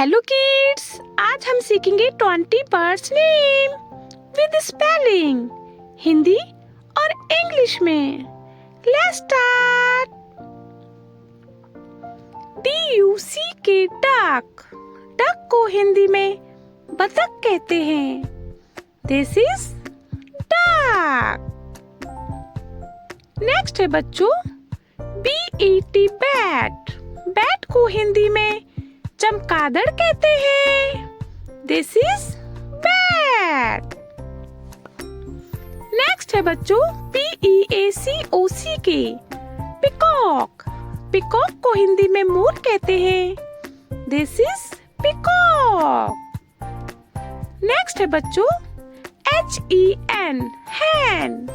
Hello kids, आज हम सीखेंगे 20 birds name with spelling Hindi और इंग्लिश में। Let's start. DUCK duck. Duck को हिंदी में बतख कहते हैं। This is duck. नेक्स्ट है बच्चों BET बैट। बैट को हिंदी में चमगादड़ कहते हैं। This is bat. नेक्स्ट है बच्चों PEACOCK पिकॉक। पिकॉक को हिंदी में मोर कहते हैं। This is peacock. नेक्स्ट है बच्चों HEN हैन।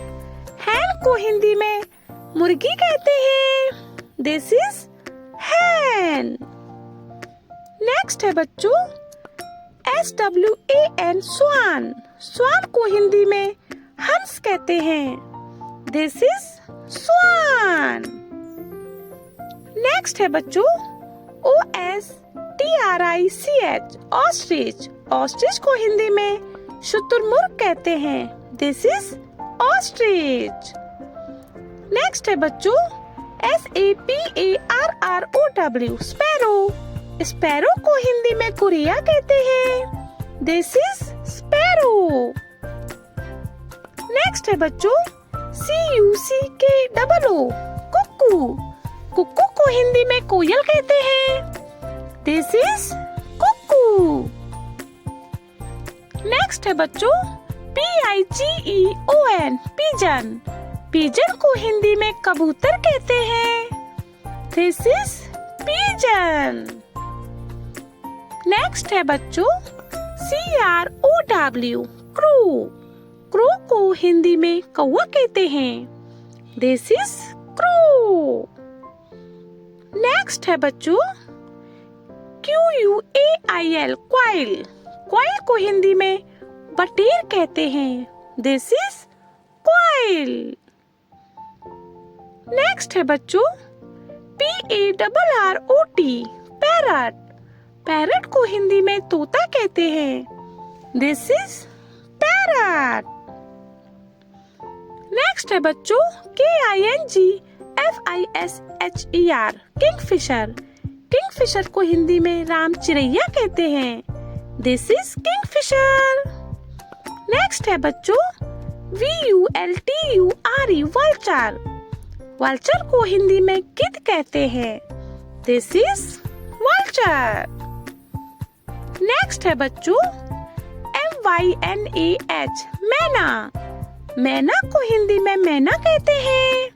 हैन को हिंदी में मुर्गी कहते हैं। This is Hahn. नेक्स्ट है बच्चों SWAN स्वान। स्वान को हिंदी में हंस कहते हैं। This is swan. नेक्स्ट है बच्चों OSTRICH ऑस्ट्रिच। ऑस्ट्रिच को हिंदी में शुतुरमुर्ग कहते हैं। This is ostrich. नेक्स्ट है बच्चों SAPARROW स्पैरो। स्पैरो को हिंदी में कुरिया कहते हैं। This is sparrow. नेक्स्ट है बच्चों CUCKOO कुक्कू। कुक्कू को हिंदी में कोयल कहते हैं। This is Kukku. नेक्स्ट है बच्चों PIGEON पिजन। पिजन को हिंदी में कबूतर कहते हैं। This is pigeon. नेक्स्ट है बच्चों CROW क्रो। क्रो को हिंदी में कौवा कहते हैं। This is crow. नेक्स्ट है बच्चों QUAIL क्वाइल। क्वाइल को हिंदी में बटेर कहते हैं। This is coil. नेक्स्ट है बच्चों PARROT पैरट। पैरट को हिंदी में तोता कहते हैं। This is parrot. नेक्स्ट है बच्चों KINGFISHER किंगफिशर। किंगफिशर को हिंदी में राम चिरैया कहते हैं। This is Kingfisher. नेक्स्ट है बच्चों VULTURE वल्चर। वल्चर को हिंदी में गिद्ध कहते हैं। This is vulture. नेक्स्ट है बच्चों MYNAH मैना। मैना को हिंदी में मैना कहते हैं।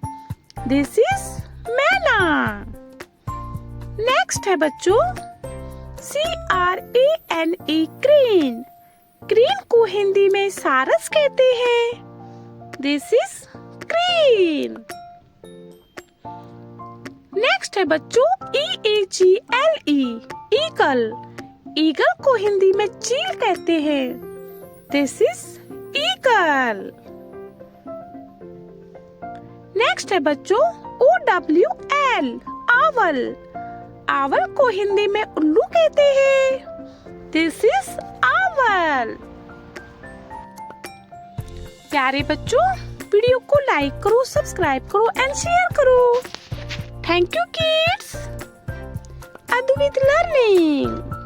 दिस इज मैना। नेक्स्ट है बच्चों CRANE क्रेन। क्रेन को हिंदी में सारस कहते हैं। This is crane. नेक्स्ट है बच्चों EAGLE ईगल। ईगल को हिंदी में चील कहते हैं। This is eagle. नेक्स्ट है बच्चों OWL आवल। आवल को हिंदी में उल्लू कहते हैं। दिस इज आवल। प्यारे बच्चों, वीडियो को लाइक करो, सब्सक्राइब करो एंड शेयर करो। Thank you kids. अद्वित लर्निंग।